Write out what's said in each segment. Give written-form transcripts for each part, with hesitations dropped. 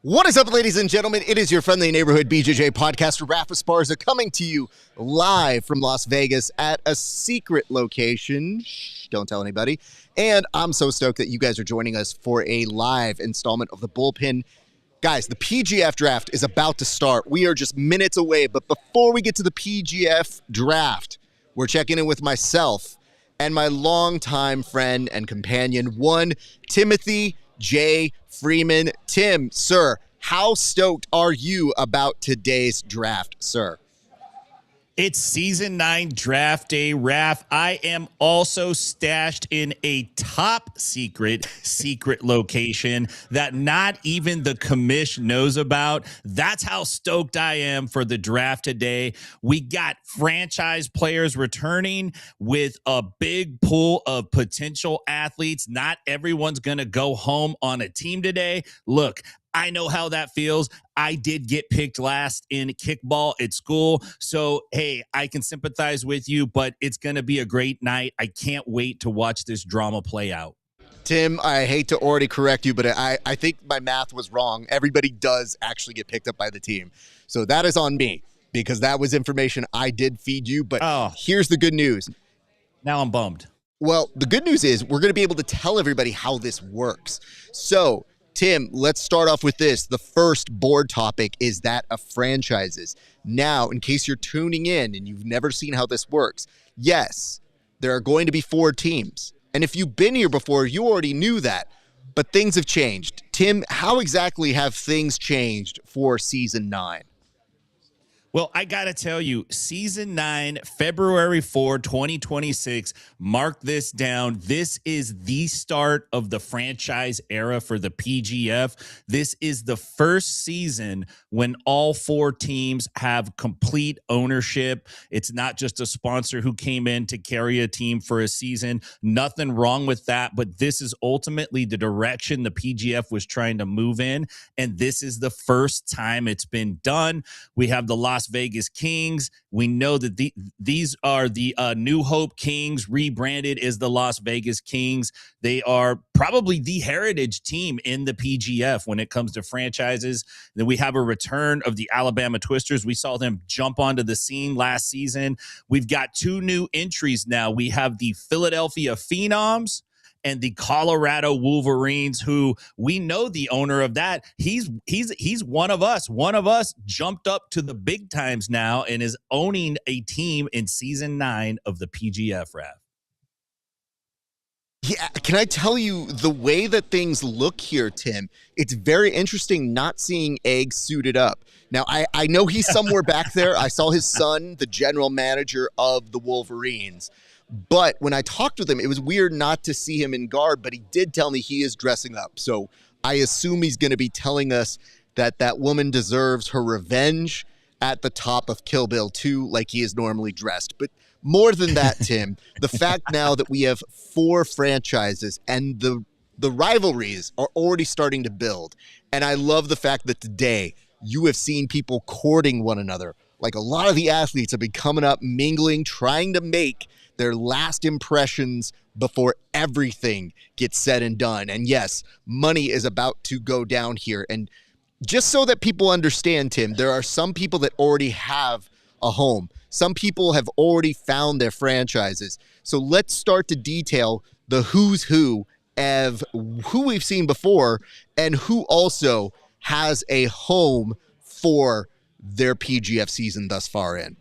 What is up, ladies and gentlemen? It is your friendly neighborhood BJJ podcaster, Rafa Esparza, coming to you live from Las Vegas at a secret location. Shh, don't tell anybody. And I'm so stoked that you guys are joining us for a live installment of the Bullpen. Guys, the PGF draft is about to start. We are just minutes away, but before we get to the PGF draft, we're checking in with myself and my longtime friend and companion, one Timothy J. Freeman. Tim, sir, how stoked are you about today's draft, sir? It's season 9 draft day, Raf. I am also stashed in a top secret location that not even the commish knows about. That's how stoked I am for the draft today. We got franchise players returning with a big pool of potential athletes. Not everyone's going to go home on a team today. Look, I know how that feels. I did get picked last in kickball at school. So, hey, I can sympathize with you, but it's going to be a great night. I can't wait to watch this drama play out. Tim, I hate to already correct you, but I think my math was wrong. Everybody does actually get picked up by the team. So that is on me because that was information I did feed you. But here's the good news. Now I'm bummed. Well, the good news is we're going to be able to tell everybody how this works. So, Tim, let's start off with this. The first board topic is that of franchises. Now, in case you're tuning in and you've never seen how this works, yes, there are going to be 4 teams. And if you've been here before, you already knew that. But things have changed. Tim, how exactly have things changed for Season 9? Well, I got to tell you, Season 9, February 4, 2026, mark this down. This is the start of the franchise era for the PGF. This is the first season when all 4 teams have complete ownership. It's not just a sponsor who came in to carry a team for a season. Nothing wrong with that, but this is ultimately the direction the PGF was trying to move in, and this is the first time it's been done. We have the Las Vegas Kings. We know that these are the New Hope Kings, rebranded as the Las Vegas Kings. They are probably the heritage team in the PGF when it comes to franchises. Then we have a return of the Alabama Twisters. We saw them jump onto the scene last season. We've got 2 new entries now. We have the Philadelphia Phenoms and the Colorado Wolverines, who we know the owner of that. He's one of us. One of us jumped up to the big times now and is owning a team in Season 9 of the PGF, Rav. Yeah, can I tell you the way that things look here, Tim? It's very interesting not seeing Egg suited up. Now, I know he's somewhere back there. I saw his son, the general manager of the Wolverines. But when I talked with him, it was weird not to see him in guard, but he did tell me he is dressing up. So I assume he's going to be telling us that that woman deserves her revenge at the top of Kill Bill 2 like he is normally dressed. But more than that, Tim, the fact now that we have 4 franchises and the rivalries are already starting to build. And I love the fact that today you have seen people courting one another. Like a lot of the athletes have been coming up, mingling, trying to make their last impressions before everything gets said and done. And yes, money is about to go down here. And just so that people understand, Tim, there are some people that already have a home. Some people have already found their franchises. So let's start to detail the who's who of who we've seen before and who also has a home for their PGF season thus far in.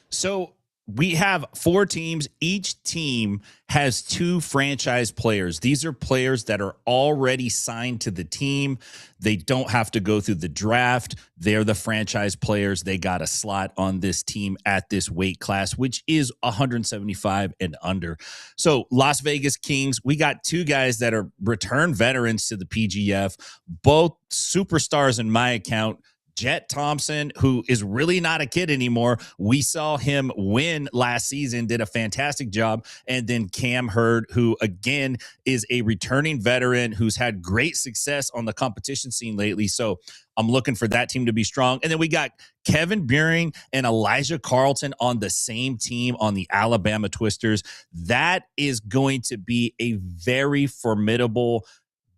So we have 4 teams. Each team has 2 franchise players. These are players that are already signed to the team. They don't have to go through the draft. They're the franchise players. They got a slot on this team at this weight class, which is 175 and under. So Las Vegas Kings, we got 2 guys that are return veterans to the PGF, both superstars in my account. Jet Thompson, who is really not a kid anymore. We saw him win last season, did a fantastic job. And then Cam Hurd, who again is a returning veteran who's had great success on the competition scene lately. So I'm looking for that team to be strong. And then we got Kevin Buring and Elijah Carlton on the same team on the Alabama Twisters. That is going to be a very formidable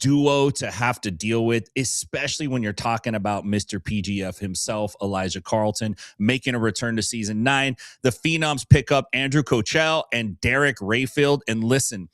duo to have to deal with, especially when you're talking about Mr. PGF himself, Elijah Carlton, making a return to season 9. The Phenoms pick up Andrew Cochell and Derek Rayfield. And listen,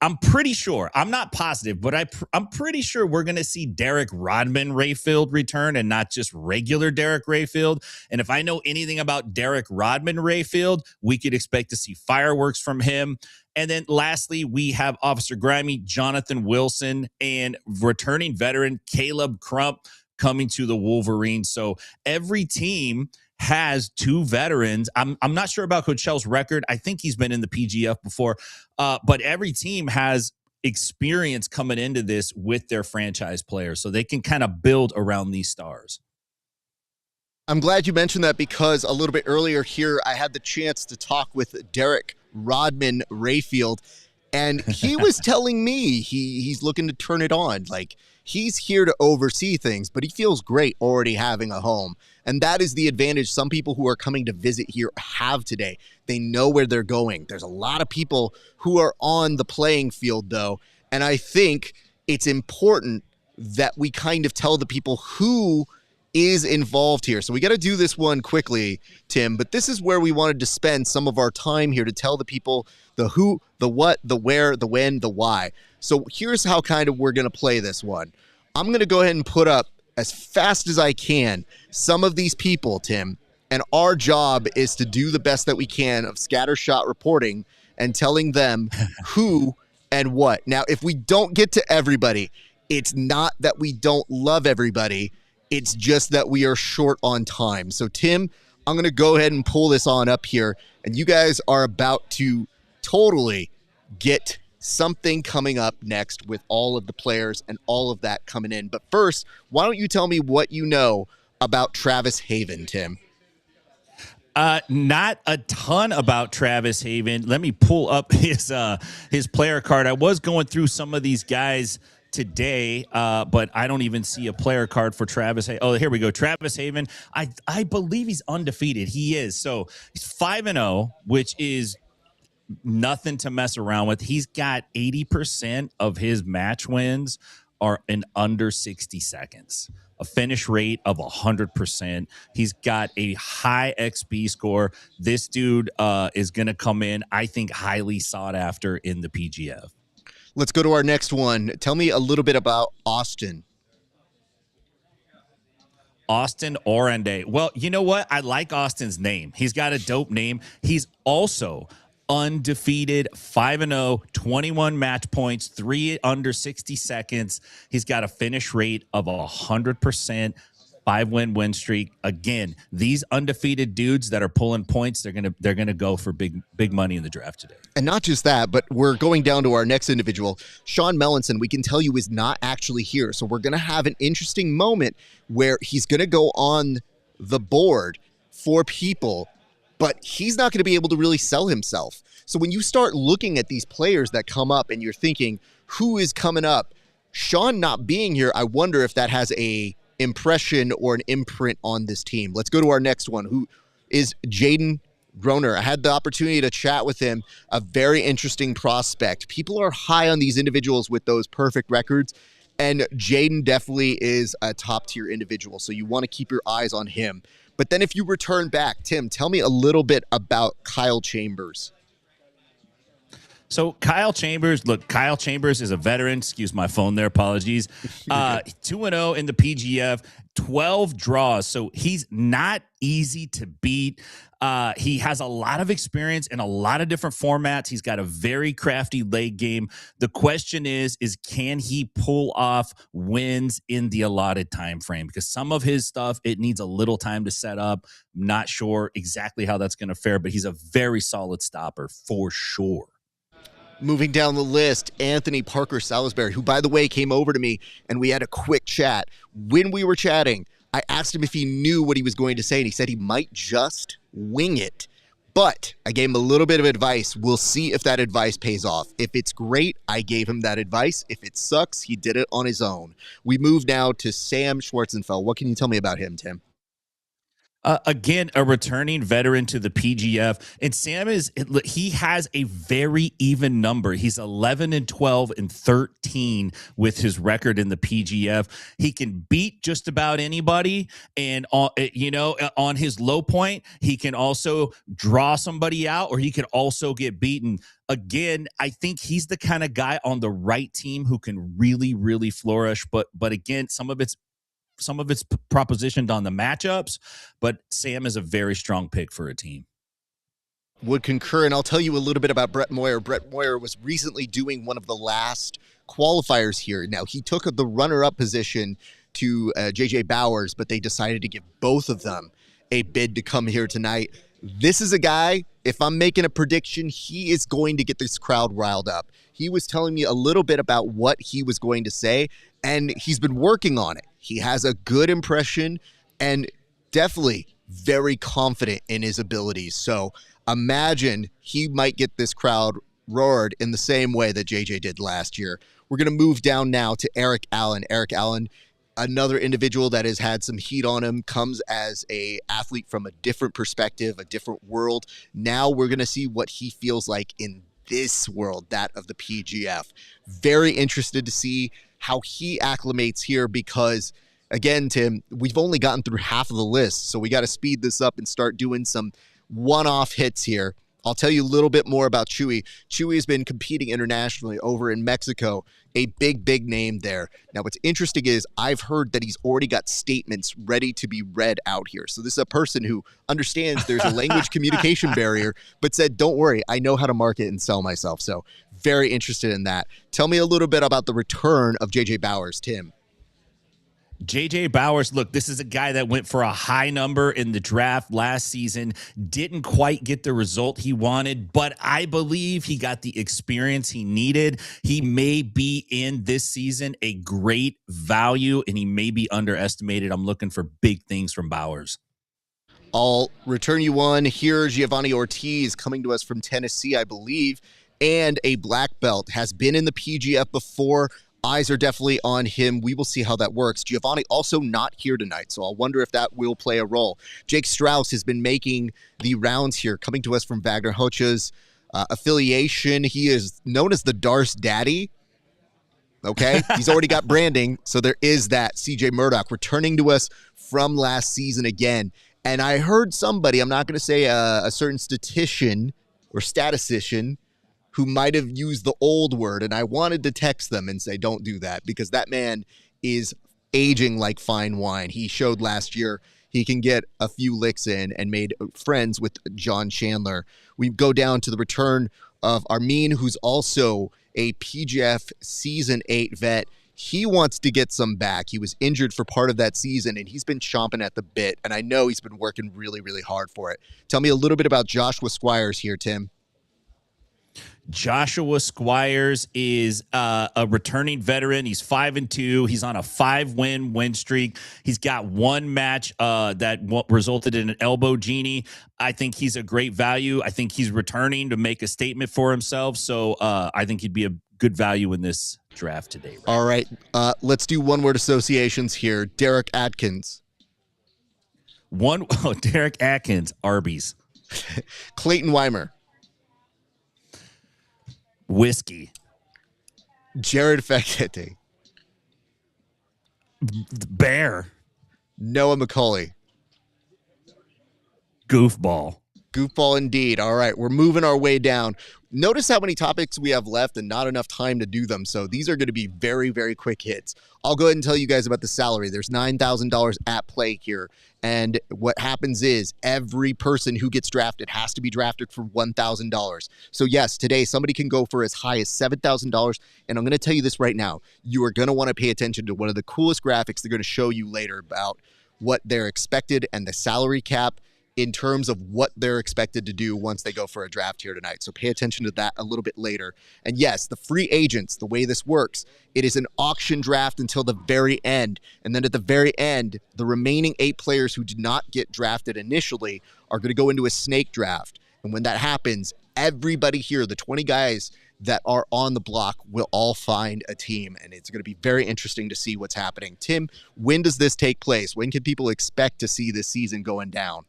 I'm pretty sure, I'm not positive, but I'm pretty sure we're going to see Derek Rodman Rayfield return and not just regular Derek Rayfield. And if I know anything about Derek Rodman Rayfield, we could expect to see fireworks from him. And then lastly, we have Officer Grimy, Jonathan Wilson, and returning veteran Caleb Crump coming to the Wolverines. So every team has 2 veterans. I'm not sure about Coachell's record. I think he's been in the PGF before, but every team has experience coming into this with their franchise players, so they can kind of build around these stars. I'm glad you mentioned that because a little bit earlier here, I had the chance to talk with Derek Rodman Rayfield, and he was telling me he's looking to turn it on. Like, he's here to oversee things, but he feels great already having a home. And that is the advantage some people who are coming to visit here have today. They know where they're going. There's a lot of people who are on the playing field, though, and I think it's important that we kind of tell the people who is involved here. So we got to do this one quickly, Tim, but this is where we wanted to spend some of our time here to tell the people the who, the what, the where, the when, the why. So here's how kind of we're going to play this one. I'm going to go ahead and put up as fast as I can some of these people, Tim, and our job is to do the best that we can of scattershot reporting and telling them who and what. Now, if we don't get to everybody, it's not that we don't love everybody. It's just that we are short on time. So, Tim, I'm going to go ahead and pull this on up here, and you guys are about to totally get something coming up next with all of the players and all of that coming in. But first, why don't you tell me what you know about Travis Haven, Tim? Not a ton about Travis Haven. Let me pull up his player card. I was going through some of these guys today, but I don't even see a player card for Travis. Oh, here we go. Travis Haven. I believe he's undefeated. He is. So he's 5-0, which is nothing to mess around with. He's got 80% of his match wins are in under 60 seconds. A finish rate of 100%. He's got a high XP score. This dude is going to come in, I think, highly sought after in the PGF. Let's go to our next one. Tell me a little bit about Austin. Austin Orende. Well, you know what? I like Austin's name. He's got a dope name. He's also undefeated, 5-0, 21 match points, 3 under 60 seconds. He's got a finish rate of 100%, 5-win streak. Again, these undefeated dudes that are pulling points, they're gonna go for big money in the draft today. And not just that, but we're going down to our next individual. Sean Mellinson, we can tell you, is not actually here. So we're going to have an interesting moment where he's going to go on the board for people, but he's not going to be able to really sell himself. So when you start looking at these players that come up and you're thinking, who is coming up? Sean not being here, I wonder if that has a impression or an imprint on this team. Let's go to our next one, who is Jaden Groner. I had the opportunity to chat with him, a very interesting prospect. People are high on these individuals with those perfect records, and Jaden definitely is a top-tier individual, so you want to keep your eyes on him. But then if you return back, Tim, tell me a little bit about Kyle Chambers. So Kyle Chambers is a veteran. Excuse my phone there. Apologies. 2-0 in the PGF, 12 draws. So he's not easy to beat. He has a lot of experience in a lot of different formats. He's got a very crafty late game. The question is can he pull off wins in the allotted time frame? Because some of his stuff, it needs a little time to set up. I'm not sure exactly how that's going to fare, but he's a very solid stopper for sure. Moving down the list, Anthony Parker Salisbury, who, by the way, came over to me and we had a quick chat. When we were chatting, I asked him if he knew what he was going to say, and he said he might just wing it. But I gave him a little bit of advice. We'll see if that advice pays off. If it's great, I gave him that advice. If it sucks, he did it on his own. We move now to Sam Schwarzenfeld. What can you tell me about him, Tim? Again, a returning veteran to the PGF, and Sam he has a very even number. He's 11-12-13 with his record in the PGF. He can beat just about anybody, and on his low point, he can also draw somebody out, or he can also get beaten. Again, I think he's the kind of guy on the right team who can really, really flourish. But again, some of it's propositioned on the matchups, but Sam is a very strong pick for a team. Would concur, and I'll tell you a little bit about Brett Moyer. Brett Moyer was recently doing one of the last qualifiers here. Now, he took the runner-up position to J.J. Bowers, but they decided to give both of them a bid to come here tonight. This is a guy, if I'm making a prediction, he is going to get this crowd riled up. He was telling me a little bit about what he was going to say, and he's been working on it. He has a good impression and definitely very confident in his abilities. So imagine he might get this crowd roared in the same way that JJ did last year. We're going to move down now to Eric Allen. Eric Allen, another individual that has had some heat on him, comes as a athlete from a different perspective, a different world. Now we're going to see what he feels like in this world, that of the PGF. Very interested to see how he acclimates here because, again, Tim, we've only gotten through half of the list, so we got to speed this up and start doing some one-off hits here. I'll tell you a little bit more about Chewy. Chewy has been competing internationally over in Mexico, a big, big name there. Now, what's interesting is I've heard that he's already got statements ready to be read out here. So this is a person who understands there's a language communication barrier, but said, don't worry, I know how to market and sell myself. So very interested in that. Tell me a little bit about the return of J.J. Bowers, Tim. J.J. Bowers, look, this is a guy that went for a high number in the draft last season, didn't quite get the result he wanted, but I believe he got the experience he needed. He may be in this season a great value, and he may be underestimated. I'm looking for big things from Bowers. I'll return you one. Here, Giovanni Ortiz coming to us from Tennessee, I believe, and a black belt, has been in the PGF before. Eyes are definitely on him. We will see how that works. Giovanni also not here tonight, so I'll wonder if that will play a role. Jake Strauss has been making the rounds here, coming to us from Wagner Hocha's affiliation. He is known as the Darce Daddy. Okay, he's already got branding, so there is that. CJ Murdoch returning to us from last season again. And I heard somebody, I'm not going to say a certain statistician or statistician, who might have used the old word, and I wanted to text them and say, don't do that, because that man is aging like fine wine. He showed last year he can get a few licks in and made friends with John Chandler. We go down to the return of Armin, who's also a PGF Season 8 vet. He wants to get some back. He was injured for part of that season, and he's been chomping at the bit, and I know he's been working really, really hard for it. Tell me a little bit about Joshua Squires here, Tim. Joshua Squires is a returning veteran. He's 5-2. He's on a 5-win streak. He's got one match that resulted in an elbow genie. I think he's a great value. I think he's returning to make a statement for himself. So I think he'd be a good value in this draft today. Right? All right. Let's do one-word associations here. Derek Atkins. Derek Atkins, Arby's. Clayton Weimer. Whiskey. Jared Fekete. Bear. Noah McCauley. Goofball. Goofball indeed. All right, we're moving our way down. Notice how many topics we have left and not enough time to do them. So these are going to be very, very quick hits. I'll go ahead and tell you guys about the salary. There's $9,000 at play here. And what happens is every person who gets drafted has to be drafted for $1,000. So yes, today somebody can go for as high as $7,000. And I'm going to tell you this right now. You are going to want to pay attention to one of the coolest graphics they're going to show you later about what they're expected and the salary cap in terms of what they're expected to do once they go for a draft here tonight. So pay attention to that a little bit later. And yes, the free agents, the way this works, it is an auction draft until the very end. And then at the very end, the remaining 8 players who did not get drafted initially are going to go into a snake draft. And when that happens, everybody here, the 20 guys, that are on the block will all find a team, and it's going to be very interesting to see what's happening. Tim, when does this take place? When can people expect to see this season going down?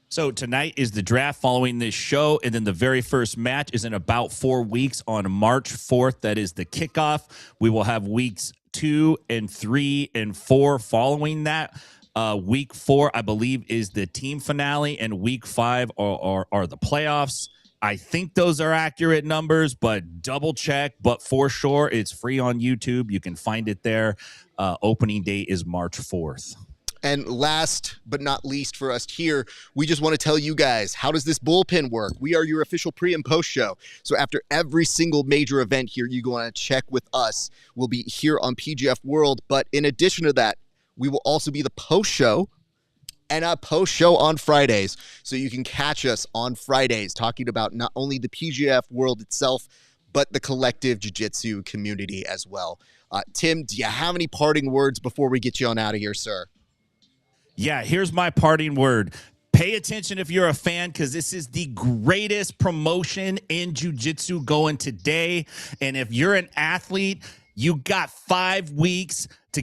So tonight is the draft following this show, and then the very first match is in about 4 weeks on March 4th. That is the kickoff. We will have weeks 2 and 3 and 4 following that. Week 4, I believe, is the team finale, and week 5 are the playoffs. I think those are accurate numbers, but double check. But for sure, it's free on YouTube. You can find it there. Opening day is March 4th. And last but not least for us here, we just want to tell you guys, how does this bullpen work? We are your official pre and post show. So after every single major event here, you go on to check with us. We'll be here on PGF World. But in addition to that, we will also be the post show and a post show on Fridays. So you can catch us on Fridays talking about not only the PGF World itself, but the collective jiu-jitsu community as well. Tim, do you have any parting words before we get you on out of here, sir? Yeah, here's my parting word. Pay attention if you're a fan, because this is the greatest promotion in jiu-jitsu going today. And if you're an athlete, you got 4 weeks, to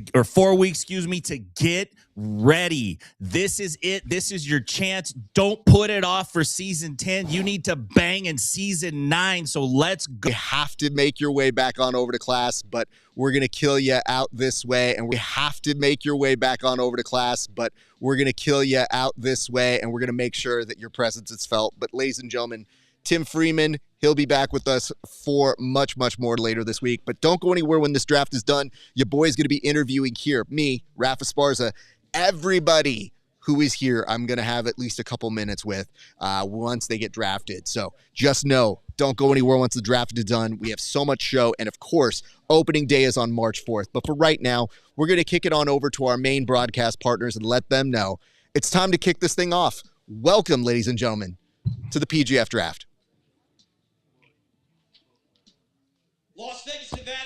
get ready. This is it. This is your chance. Don't put it off for season 10. You need to bang in season 9. So let's go. You have to make your way back on over to class, but we're going to kill you out this way. And we have to make your way back on over to class, but we're going to kill you out this way. And we're going to make sure that your presence is felt. But ladies and gentlemen, Tim Freeman, he'll be back with us for much, much more later this week. But don't go anywhere when this draft is done. Your boy's going to be interviewing here. Me, Rafa Esparza, everybody who is here, I'm going to have at least a couple minutes with once they get drafted. So just know, don't go anywhere once the draft is done. We have so much show. And of course, opening day is on March 4th. But for right now, we're going to kick it on over to our main broadcast partners and let them know it's time to kick this thing off. Welcome, ladies and gentlemen, to the PGF Draft. Las Vegas, Nevada.